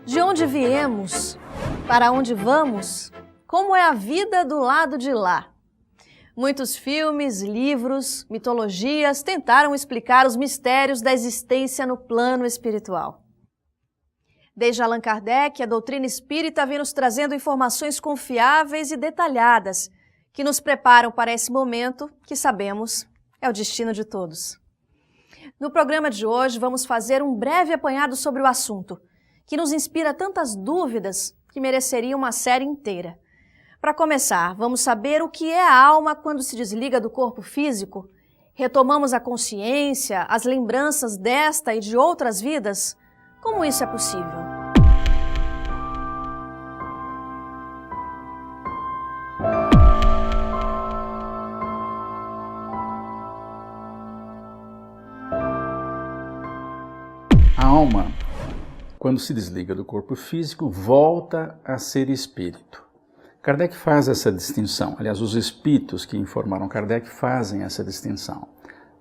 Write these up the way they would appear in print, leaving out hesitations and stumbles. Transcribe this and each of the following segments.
De onde viemos? Para onde vamos? Como é a vida do lado de lá? Muitos filmes, livros, mitologias tentaram explicar os mistérios da existência no plano espiritual. Desde Allan Kardec, a doutrina espírita vem nos trazendo informações confiáveis e detalhadas que nos preparam para esse momento que sabemos é o destino de todos. No programa de hoje, vamos fazer um breve apanhado sobre o assunto, que nos inspira tantas dúvidas que mereceria uma série inteira. Para começar, vamos saber o que é a alma quando se desliga do corpo físico? Retomamos a consciência, as lembranças desta e de outras vidas? Como isso é possível? A alma, quando se desliga do corpo físico, volta a ser espírito. Kardec faz essa distinção, aliás, os espíritos que informaram Kardec fazem essa distinção.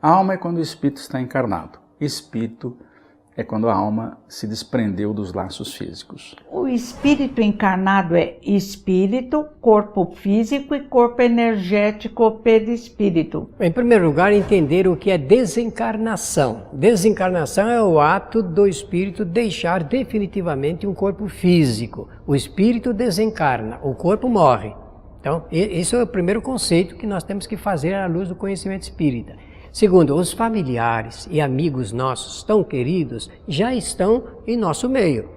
A alma é quando o espírito está encarnado, espírito é quando a alma se desprendeu dos laços físicos. O espírito encarnado é espírito, corpo físico e corpo energético perispírito. Em primeiro lugar, entender o que é desencarnação. Desencarnação é o ato do espírito deixar definitivamente um corpo físico. O espírito desencarna, o corpo morre. Então, esse é o primeiro conceito que nós temos que fazer à luz do conhecimento espírita. Segundo, os familiares e amigos nossos tão queridos já estão em nosso meio.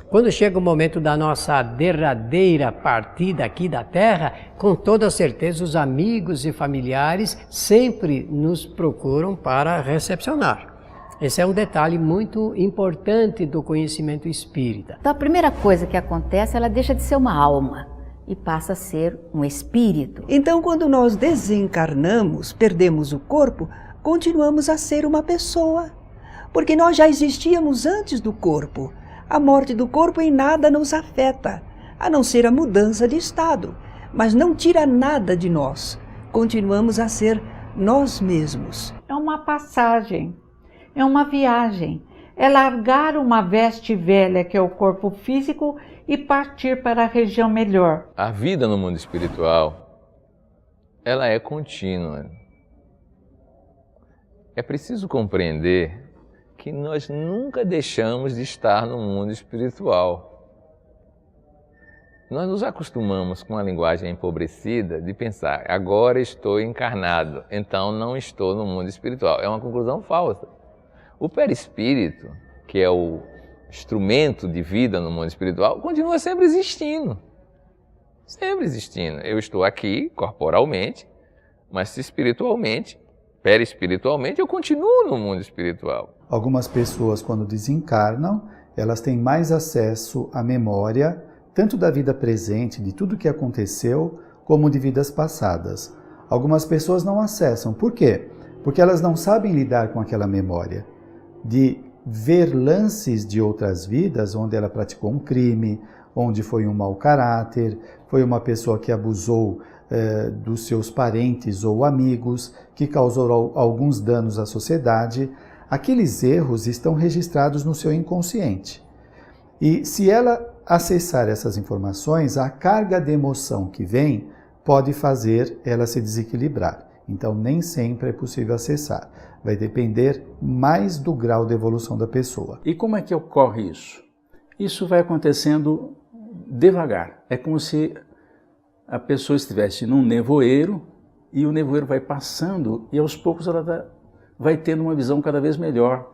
Quando chega o momento da nossa derradeira partida aqui da Terra, com toda certeza os amigos e familiares sempre nos procuram para recepcionar. Esse é um detalhe muito importante do conhecimento espírita. Então a primeira coisa que acontece, ela deixa de ser uma alma e passa a ser um espírito. Então quando nós desencarnamos, perdemos o corpo, continuamos a ser uma pessoa, porque nós já existíamos antes do corpo. A morte do corpo em nada nos afeta, a não ser a mudança de estado, mas não tira nada de nós. Continuamos a ser nós mesmos. É uma passagem, é uma viagem, é largar uma veste velha que é o corpo físico e partir para a região melhor. A vida no mundo espiritual, ela é contínua. É preciso compreender que nós nunca deixamos de estar no mundo espiritual. Nós nos acostumamos com a linguagem empobrecida de pensar, agora estou encarnado, então não estou no mundo espiritual. É uma conclusão falsa. O perispírito, que é o instrumento de vida no mundo espiritual, continua sempre existindo. Sempre existindo. Eu estou aqui corporalmente, mas espiritualmente, perispiritualmente, eu continuo no mundo espiritual. Algumas pessoas, quando desencarnam, elas têm mais acesso à memória, tanto da vida presente, de tudo que aconteceu, como de vidas passadas. Algumas pessoas não acessam. Por quê? Porque elas não sabem lidar com aquela memória. De ver lances de outras vidas, onde ela praticou um crime, onde foi um mau caráter, foi uma pessoa que abusou dos seus parentes ou amigos, que causou alguns danos à sociedade. Aqueles erros estão registrados no seu inconsciente. E se ela acessar essas informações, a carga de emoção que vem pode fazer ela se desequilibrar. Então, nem sempre é possível acessar. Vai depender mais do grau de evolução da pessoa. E como é que ocorre isso? Isso vai acontecendo devagar. É como se a pessoa estivesse num nevoeiro e o nevoeiro vai passando e aos poucos ela vai tendo uma visão cada vez melhor.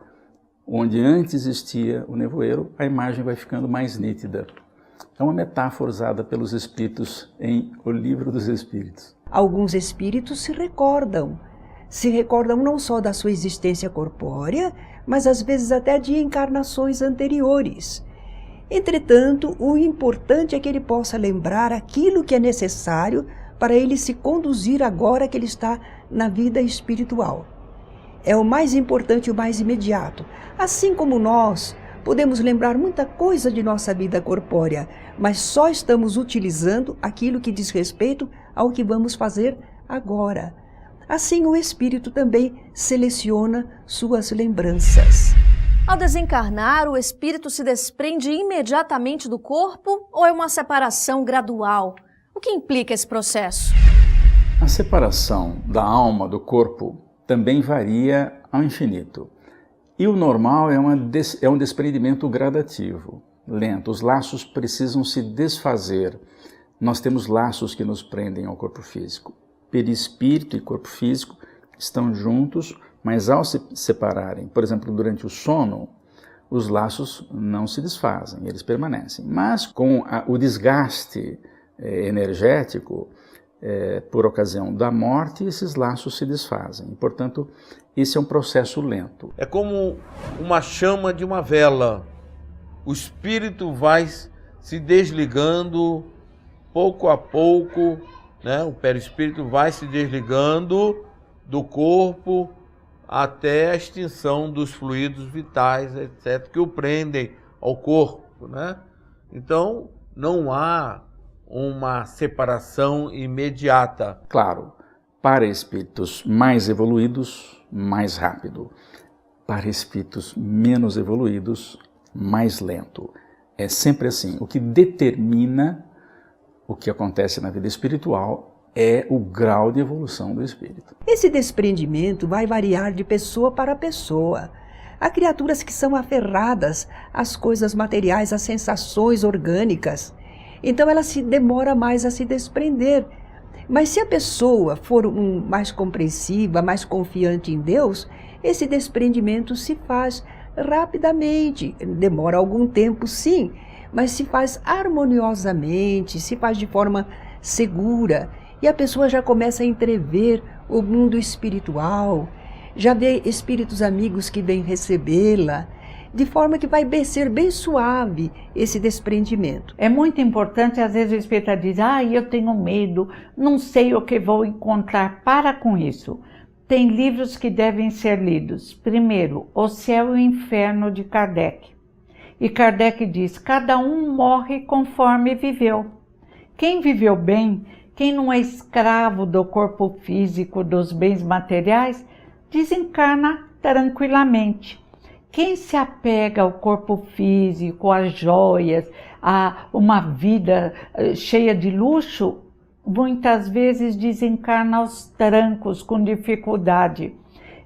Onde antes existia o nevoeiro, a imagem vai ficando mais nítida. É uma metáfora usada pelos espíritos em O Livro dos Espíritos. Alguns espíritos se recordam não só da sua existência corpórea, mas às vezes até de encarnações anteriores. Entretanto, o importante é que ele possa lembrar aquilo que é necessário para ele se conduzir agora que ele está na vida espiritual. É o mais importante e o mais imediato. Assim como nós podemos lembrar muita coisa de nossa vida corpórea, mas só estamos utilizando aquilo que diz respeito ao que vamos fazer agora. Assim, o espírito também seleciona suas lembranças. Ao desencarnar, o espírito se desprende imediatamente do corpo ou é uma separação gradual? O que implica esse processo? A separação da alma do corpo também varia ao infinito. E o normal é um desprendimento gradativo, lento. Os laços precisam se desfazer. Nós temos laços que nos prendem ao corpo físico. Perispírito e corpo físico estão juntos, mas ao se separarem, por exemplo, durante o sono, os laços não se desfazem, eles permanecem. Mas com o desgaste energético, por ocasião da morte, esses laços se desfazem. Portanto, esse é um processo lento. É como uma chama de uma vela. O espírito vai se desligando pouco a pouco, né? O perispírito vai se desligando do corpo até a extinção dos fluidos vitais, etc., que o prendem ao corpo, né? Então, não há uma separação imediata. Claro, para espíritos mais evoluídos, mais rápido. Para espíritos menos evoluídos, mais lento. É sempre assim. O que determina o que acontece na vida espiritual é o grau de evolução do espírito. Esse desprendimento vai variar de pessoa para pessoa. Há criaturas que são aferradas às coisas materiais, às sensações orgânicas. Então ela se demora mais a se desprender. Mas se a pessoa for mais compreensiva, mais confiante em Deus, esse desprendimento se faz rapidamente. Demora algum tempo, sim, mas se faz harmoniosamente, se faz de forma segura. E a pessoa já começa a entrever o mundo espiritual, já vê espíritos amigos que vêm recebê-la, de forma que vai ser bem suave esse desprendimento. É muito importante, às vezes o espírita diz, eu tenho medo, não sei o que vou encontrar. Para com isso. Tem livros que devem ser lidos. Primeiro, O Céu e o Inferno, de Kardec. E Kardec diz, cada um morre conforme viveu. Quem viveu bem, quem não é escravo do corpo físico, dos bens materiais, desencarna tranquilamente. Quem se apega ao corpo físico, às joias, a uma vida cheia de luxo, muitas vezes desencarna aos trancos, com dificuldade.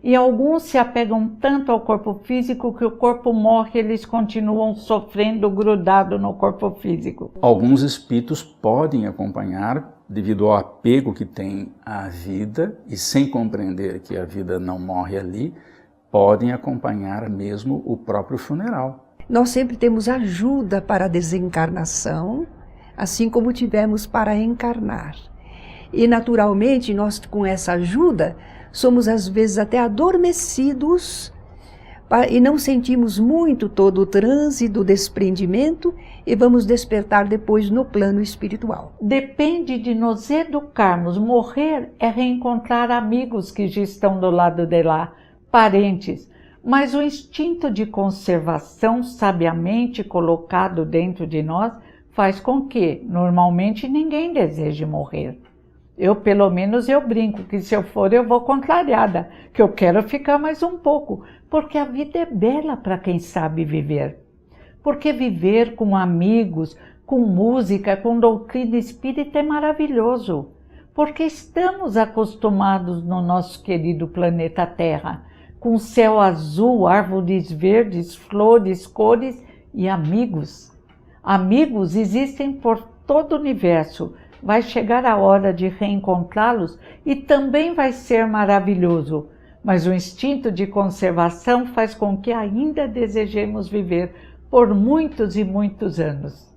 E alguns se apegam tanto ao corpo físico que o corpo morre, eles continuam sofrendo grudado no corpo físico. Alguns espíritos podem acompanhar devido ao apego que tem à vida e sem compreender que a vida não morre ali, podem acompanhar mesmo o próprio funeral. Nós sempre temos ajuda para a desencarnação, assim como tivemos para encarnar. E naturalmente nós com essa ajuda somos às vezes até adormecidos e não sentimos muito todo o transe do desprendimento e vamos despertar depois no plano espiritual. Depende de nos educarmos. Morrer é reencontrar amigos que já estão do lado de lá, parentes. Mas o instinto de conservação sabiamente colocado dentro de nós faz com que, normalmente, ninguém deseje morrer. Eu, pelo menos, eu brinco que se eu for, eu vou contrariada, que eu quero ficar mais um pouco, porque a vida é bela para quem sabe viver. Porque viver com amigos, com música, com doutrina espírita é maravilhoso, porque estamos acostumados no nosso querido planeta Terra, com céu azul, árvores verdes, flores, cores e amigos. Amigos existem por todo o universo. Vai chegar a hora de reencontrá-los e também vai ser maravilhoso. Mas o instinto de conservação faz com que ainda desejemos viver por muitos e muitos anos.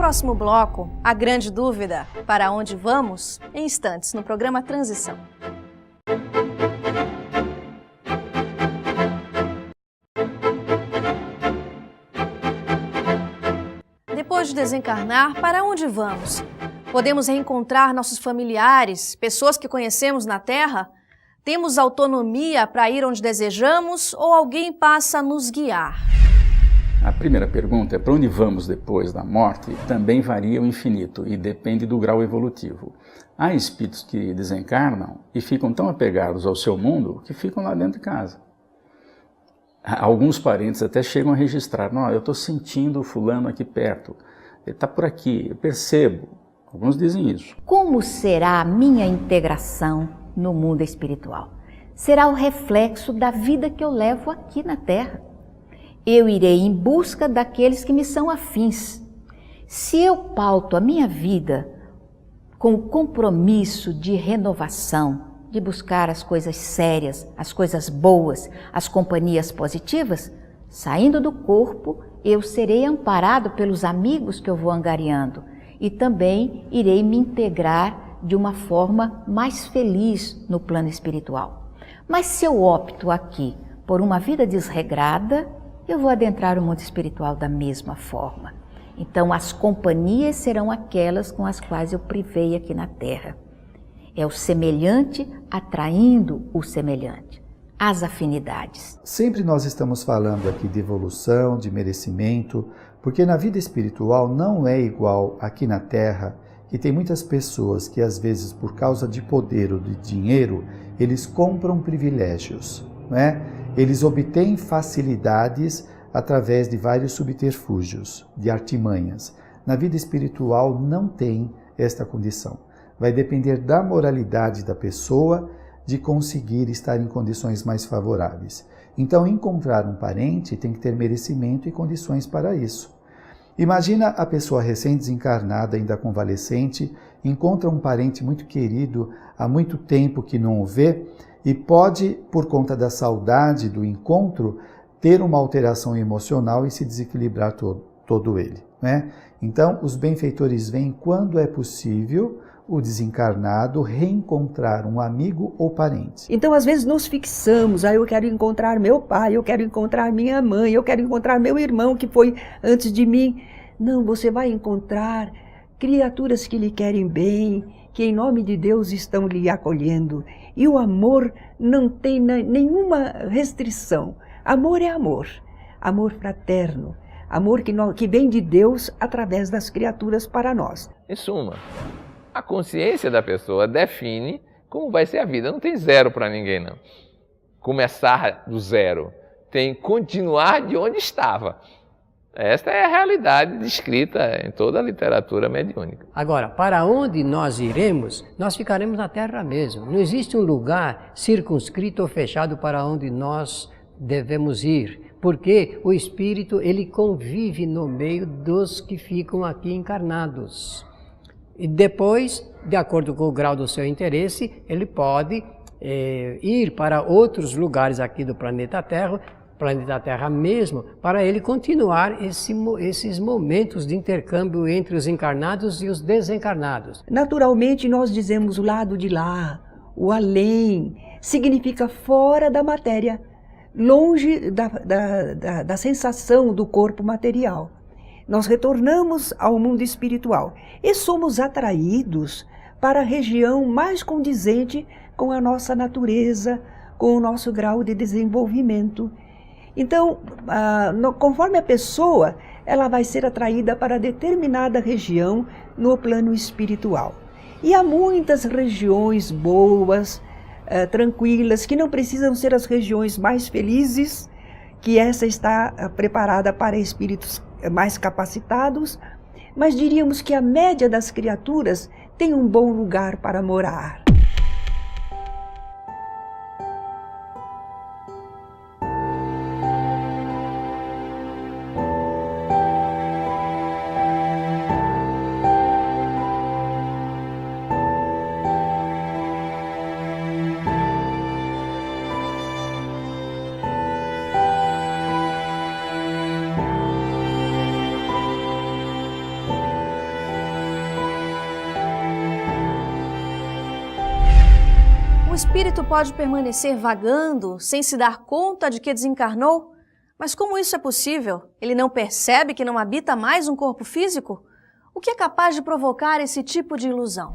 próximo bloco, a grande dúvida, para onde vamos? Em instantes, no programa Transição. Depois de desencarnar, para onde vamos? Podemos reencontrar nossos familiares, pessoas que conhecemos na Terra? Temos autonomia para ir onde desejamos ou alguém passa a nos guiar? A primeira pergunta é para onde vamos depois da morte, também varia o infinito e depende do grau evolutivo. Há espíritos que desencarnam e ficam tão apegados ao seu mundo que ficam lá dentro de casa. Alguns parentes até chegam a registrar, não, eu estou sentindo o fulano aqui perto, ele está por aqui, eu percebo. Alguns dizem isso. Como será a minha integração no mundo espiritual? Será o reflexo da vida que eu levo aqui na Terra. Eu irei em busca daqueles que me são afins. Se eu pauto a minha vida com o compromisso de renovação, de buscar as coisas sérias, as coisas boas, as companhias positivas, saindo do corpo, eu serei amparado pelos amigos que eu vou angariando e também irei me integrar de uma forma mais feliz no plano espiritual. Mas se eu opto aqui por uma vida desregrada, eu vou adentrar o mundo espiritual da mesma forma. Então as companhias serão aquelas com as quais eu privei aqui na Terra. É o semelhante atraindo o semelhante, as afinidades. Sempre nós estamos falando aqui de evolução, de merecimento, porque na vida espiritual não é igual aqui na Terra, que tem muitas pessoas que às vezes por causa de poder ou de dinheiro, eles compram privilégios, não é? Eles obtêm facilidades através de vários subterfúgios, de artimanhas. Na vida espiritual não tem esta condição. Vai depender da moralidade da pessoa de conseguir estar em condições mais favoráveis. Então, encontrar um parente tem que ter merecimento e condições para isso. Imagina a pessoa recém-desencarnada, ainda convalescente, encontra um parente muito querido, há muito tempo que não o vê, e pode, por conta da saudade do encontro, ter uma alteração emocional e se desequilibrar todo ele, né? Então, os benfeitores veem quando é possível o desencarnado reencontrar um amigo ou parente. Então, às vezes, nos fixamos, eu quero encontrar meu pai, eu quero encontrar minha mãe, eu quero encontrar meu irmão que foi antes de mim. Não, você vai encontrar criaturas que lhe querem bem, que em nome de Deus estão lhe acolhendo. E o amor não tem nenhuma restrição. Amor é amor, amor fraterno, amor que vem de Deus através das criaturas para nós. Em suma, a consciência da pessoa define como vai ser a vida. Não tem zero para ninguém, não. Começar do zero. Tem continuar de onde estava. Esta é a realidade descrita em toda a literatura mediúnica. Agora, para onde nós iremos, nós ficaremos na Terra mesmo. Não existe um lugar circunscrito ou fechado para onde nós devemos ir, porque o espírito ele convive no meio dos que ficam aqui encarnados. E depois, de acordo com o grau do seu interesse, ele pode ir para outros lugares aqui do planeta Terra mesmo, para ele continuar esses momentos de intercâmbio entre os encarnados e os desencarnados. Naturalmente, nós dizemos o lado de lá, o além, significa fora da matéria, longe da sensação do corpo material. Nós retornamos ao mundo espiritual e somos atraídos para a região mais condizente com a nossa natureza, com o nosso grau de desenvolvimento. Então, conforme a pessoa, ela vai ser atraída para determinada região no plano espiritual. E há muitas regiões boas, tranquilas, que não precisam ser as regiões mais felizes, que essa está preparada para espíritos mais capacitados, mas diríamos que a média das criaturas tem um bom lugar para morar. espírito pode permanecer vagando sem se dar conta de que desencarnou? Mas como isso é possível? Ele não percebe que não habita mais um corpo físico? O que é capaz de provocar esse tipo de ilusão?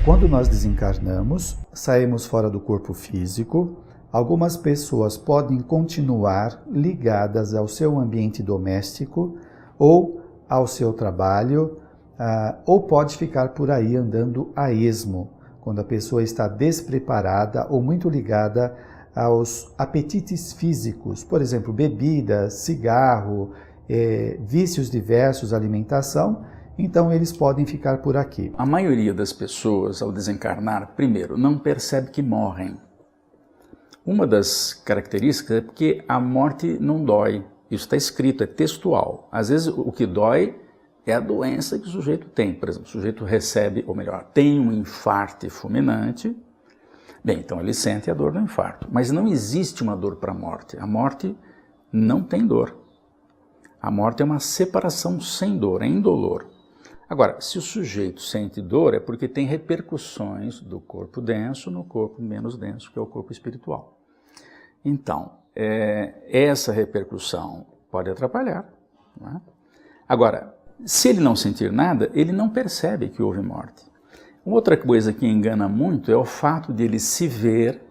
Quando nós desencarnamos, saímos fora do corpo físico, algumas pessoas podem continuar ligadas ao seu ambiente doméstico ou ao seu trabalho, ou pode ficar por aí andando a esmo, quando a pessoa está despreparada ou muito ligada aos apetites físicos, por exemplo, bebida, cigarro, vícios diversos, alimentação. Então eles podem ficar por aqui. A maioria das pessoas, ao desencarnar, primeiro, não percebe que morrem. Uma das características é porque a morte não dói. Isso está escrito, é textual. Às vezes o que dói é a doença que o sujeito tem. Por exemplo, o sujeito recebe, ou melhor, tem um infarto fulminante. Bem, então ele sente a dor do infarto. Mas não existe uma dor para a morte. A morte não tem dor. A morte é uma separação sem dor, é indolor. Agora, se o sujeito sente dor, é porque tem repercussões do corpo denso no corpo menos denso, que é o corpo espiritual. Então, essa repercussão pode atrapalhar, não é? Agora, se ele não sentir nada, ele não percebe que houve morte. Outra coisa que engana muito é o fato de ele se ver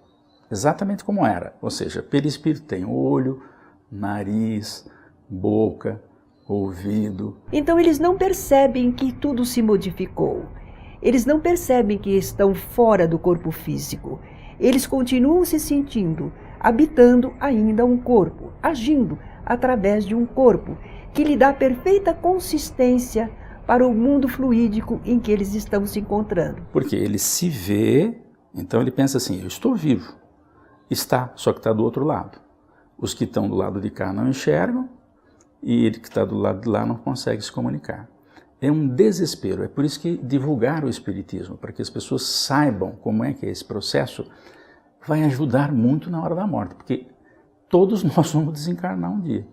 exatamente como era. Ou seja, perispírito tem olho, nariz, boca, ouvido. Então eles não percebem que tudo se modificou. Eles não percebem que estão fora do corpo físico. Eles continuam se sentindo, habitando ainda um corpo, agindo através de um corpo que lhe dá perfeita consistência para o mundo fluídico em que eles estão se encontrando. Porque ele se vê, então ele pensa assim, eu estou vivo. Está, só que está do outro lado. Os que estão do lado de cá não enxergam, e ele que está do lado de lá não consegue se comunicar. É um desespero, é por isso que divulgar o Espiritismo, para que as pessoas saibam como é que é esse processo, vai ajudar muito na hora da morte, porque todos nós vamos desencarnar um dia,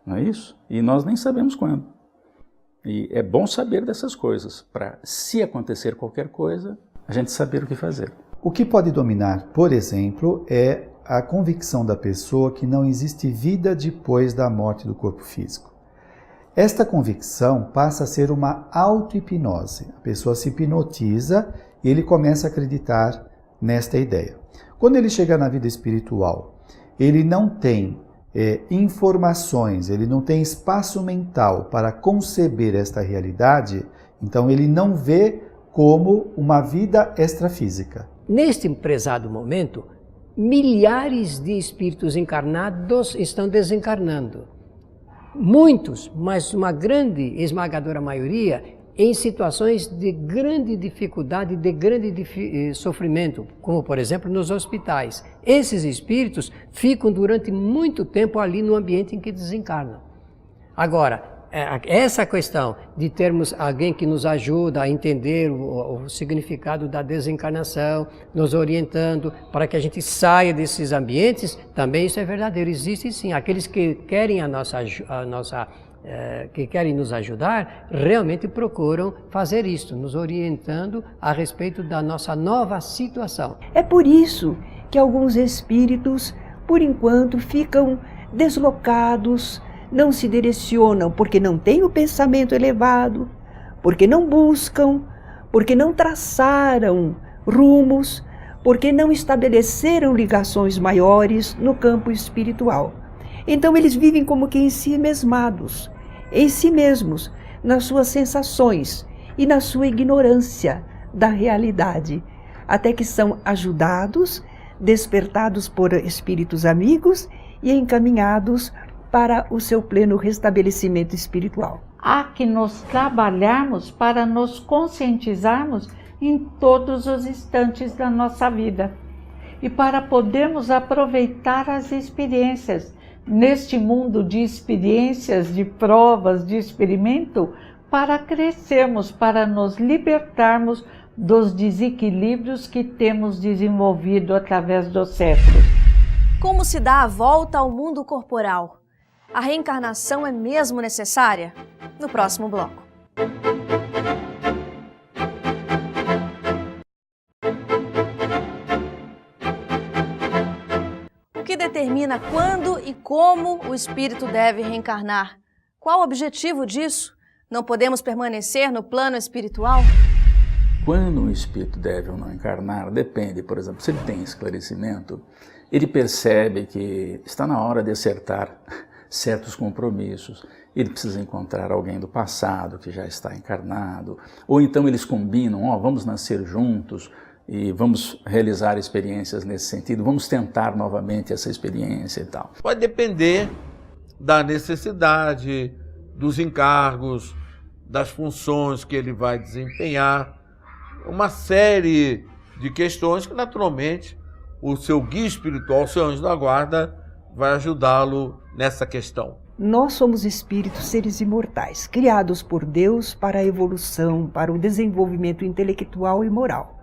não é isso? E nós nem sabemos quando. E é bom saber dessas coisas, para se acontecer qualquer coisa, a gente saber o que fazer. O que pode dominar, por exemplo, é a convicção da pessoa que não existe vida depois da morte do corpo físico. Esta convicção passa a ser uma auto-hipnose. A pessoa se hipnotiza e ele começa a acreditar nesta ideia. Quando ele chega na vida espiritual, ele não tem informações, ele não tem espaço mental para conceber esta realidade, então ele não vê como uma vida extrafísica. Neste prezado momento, milhares de espíritos encarnados estão desencarnando. Muitos, mas uma grande, esmagadora maioria, em situações de grande dificuldade, de grande sofrimento, como por exemplo nos hospitais. Esses espíritos ficam durante muito tempo ali no ambiente em que desencarnam. Agora, essa questão de termos alguém que nos ajuda a entender o significado da desencarnação, nos orientando para que a gente saia desses ambientes, também isso é verdadeiro. Existe sim, aqueles que querem que querem nos ajudar, realmente procuram fazer isso, nos orientando a respeito da nossa nova situação. É por isso que alguns espíritos, por enquanto, ficam deslocados, não se direcionam porque não têm o pensamento elevado, porque não buscam, porque não traçaram rumos, porque não estabeleceram ligações maiores no campo espiritual. Então eles vivem como que em si mesmados, em si mesmos, nas suas sensações e na sua ignorância da realidade, até que são ajudados, despertados por espíritos amigos e encaminhados para o seu pleno restabelecimento espiritual. Há que nos trabalharmos para nos conscientizarmos em todos os instantes da nossa vida e para podermos aproveitar as experiências neste mundo de experiências, de provas, de experimento, para crescermos, para nos libertarmos dos desequilíbrios que temos desenvolvido através dos séculos. Como se dá a volta ao mundo corporal? A reencarnação é mesmo necessária? No próximo bloco. determina quando e como o espírito deve reencarnar? Qual o objetivo disso? Não podemos permanecer no plano espiritual? Quando um espírito deve ou não encarnar, depende, por exemplo, se ele tem esclarecimento, ele percebe que está na hora de acertar certos compromissos. Ele precisa encontrar alguém do passado que já está encarnado, ou então eles combinam, vamos nascer juntos e vamos realizar experiências nesse sentido, vamos tentar novamente essa experiência e tal. Vai depender da necessidade, dos encargos, das funções que ele vai desempenhar, uma série de questões que naturalmente o seu guia espiritual, o seu anjo da guarda, vai ajudá-lo nessa questão. Nós somos espíritos, seres imortais, criados por Deus para a evolução, para o desenvolvimento intelectual e moral.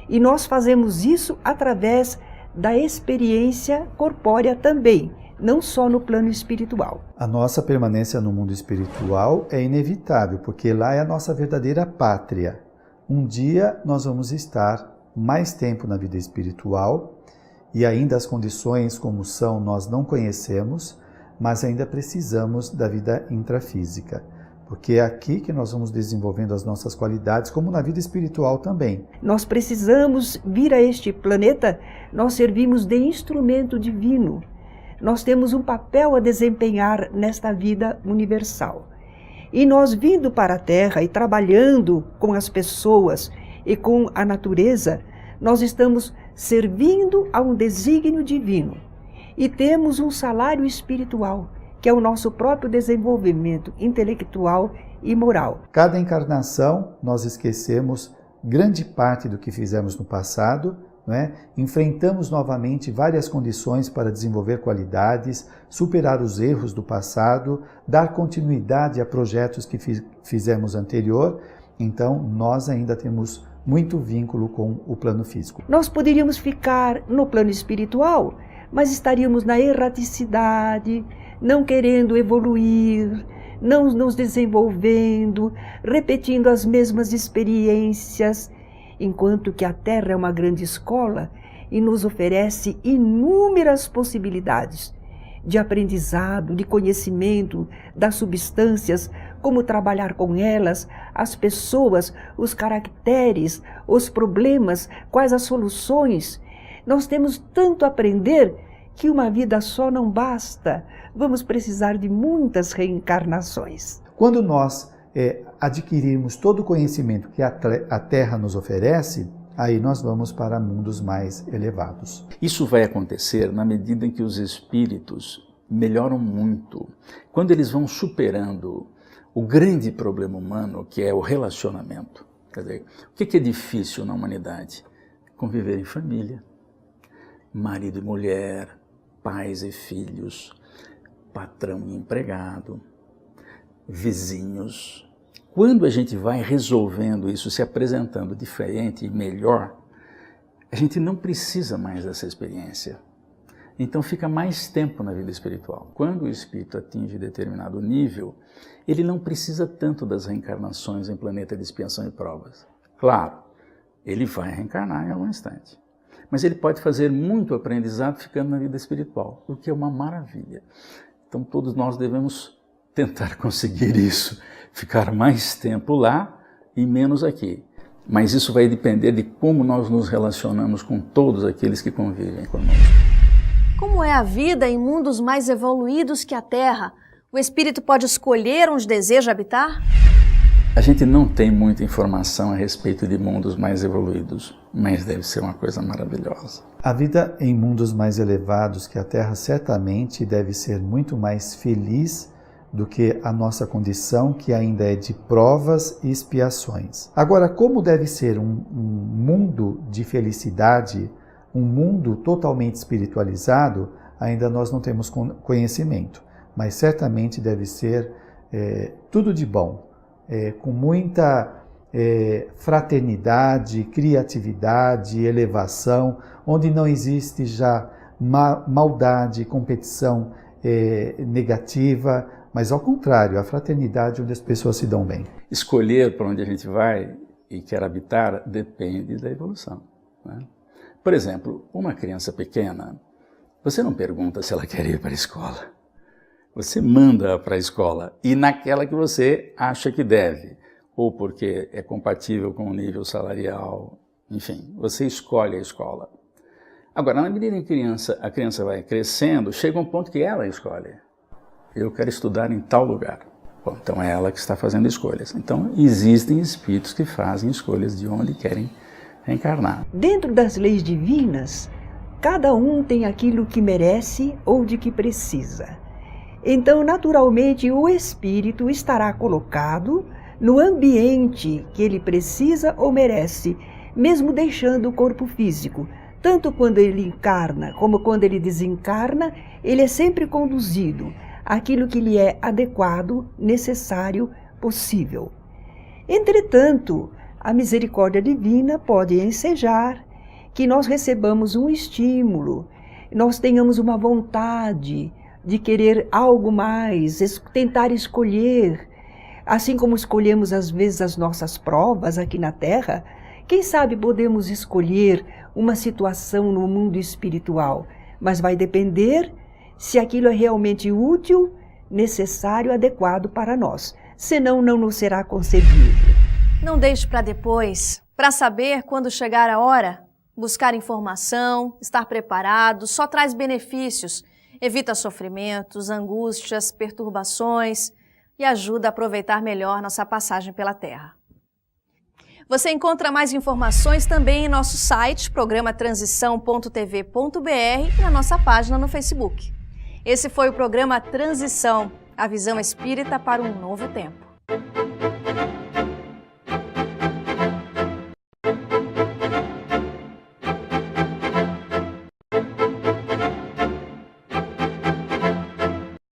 E nós fazemos isso através da experiência corpórea também, não só no plano espiritual. A nossa permanência no mundo espiritual é inevitável, porque lá é a nossa verdadeira pátria. Um dia nós vamos estar mais tempo na vida espiritual e ainda as condições como são nós não conhecemos, mas ainda precisamos da vida intrafísica, porque é aqui que nós vamos desenvolvendo as nossas qualidades, como na vida espiritual também. Nós precisamos vir a este planeta, nós servimos de instrumento divino. Nós temos um papel a desempenhar nesta vida universal. E nós vindo para a Terra e trabalhando com as pessoas e com a natureza, nós estamos servindo a um desígnio divino. E temos um salário espiritual, que é o nosso próprio desenvolvimento intelectual e moral. Cada encarnação nós esquecemos grande parte do que fizemos no passado, não é? Enfrentamos novamente várias condições para desenvolver qualidades, superar os erros do passado, dar continuidade a projetos que fizemos anterior. Então, nós ainda temos muito vínculo com o plano físico. Nós poderíamos ficar no plano espiritual, mas estaríamos na erraticidade, não querendo evoluir, não nos desenvolvendo, repetindo as mesmas experiências, enquanto que a Terra é uma grande escola e nos oferece inúmeras possibilidades de aprendizado, de conhecimento das substâncias, como trabalhar com elas, as pessoas, os caracteres, os problemas, quais as soluções. Nós temos tanto a aprender que uma vida só não basta. Vamos precisar de muitas reencarnações. Quando nós adquirirmos todo o conhecimento que a Terra nos oferece, aí nós vamos para mundos mais elevados. Isso vai acontecer na medida em que os espíritos melhoram muito. Quando eles vão superando o grande problema humano, que é o relacionamento. Quer dizer, o que é difícil na humanidade? Conviver em família, marido e mulher, pais e filhos, patrão e empregado, vizinhos. Quando a gente vai resolvendo isso, se apresentando diferente e melhor, a gente não precisa mais dessa experiência. Então fica mais tempo na vida espiritual. Quando o espírito atinge determinado nível, ele não precisa tanto das reencarnações em planeta de expiação e provas. Claro, ele vai reencarnar em algum instante. Mas ele pode fazer muito aprendizado ficando na vida espiritual, o que é uma maravilha. Então todos nós devemos tentar conseguir isso, ficar mais tempo lá e menos aqui. Mas isso vai depender de como nós nos relacionamos com todos aqueles que convivem conosco. Como é a vida em mundos mais evoluídos que a Terra? O espírito pode escolher onde deseja habitar? A gente não tem muita informação a respeito de mundos mais evoluídos, mas deve ser uma coisa maravilhosa. A vida em mundos mais elevados que a Terra certamente deve ser muito mais feliz do que a nossa condição, que ainda é de provas e expiações. Agora, como deve ser um mundo de felicidade, um mundo totalmente espiritualizado, ainda nós não temos conhecimento, mas certamente deve ser tudo de bom, com muita fraternidade, criatividade, elevação, onde não existe já maldade, competição negativa, mas ao contrário, a fraternidade onde as pessoas se dão bem. Escolher para onde a gente vai e quer habitar depende da evolução, né? Por exemplo, uma criança pequena, Você não pergunta se ela quer ir para a escola. Você manda para a escola e naquela que você acha que deve, ou porque é compatível com o nível salarial, enfim, você escolhe a escola. Agora, na medida em que a criança vai crescendo, chega um ponto que ela escolhe. Eu quero estudar em tal lugar. Bom, então é ela que está fazendo escolhas. Então, existem espíritos que fazem escolhas de onde querem reencarnar. Dentro das leis divinas, cada um tem aquilo que merece ou de que precisa. Então, naturalmente, o espírito estará colocado no ambiente que ele precisa ou merece, mesmo deixando o corpo físico. Tanto quando ele encarna como quando ele desencarna, ele é sempre conduzido àquilo que lhe é adequado, necessário, possível. Entretanto, a misericórdia divina pode ensejar que nós recebamos um estímulo, nós tenhamos uma vontade de querer algo mais, tentar escolher, assim como escolhemos às vezes as nossas provas aqui na Terra. Quem sabe podemos escolher uma situação no mundo espiritual, mas vai depender se aquilo é realmente útil, necessário, adequado para nós. Senão, não nos será concedido. Não deixe para depois. Para saber quando chegar a hora, buscar informação, estar preparado, só traz benefícios. Evita sofrimentos, angústias, perturbações e ajuda a aproveitar melhor nossa passagem pela Terra. Você encontra mais informações também em nosso site, programatransição.tv.br e na nossa página no Facebook. Esse foi o programa Transição, a visão espírita para um novo tempo.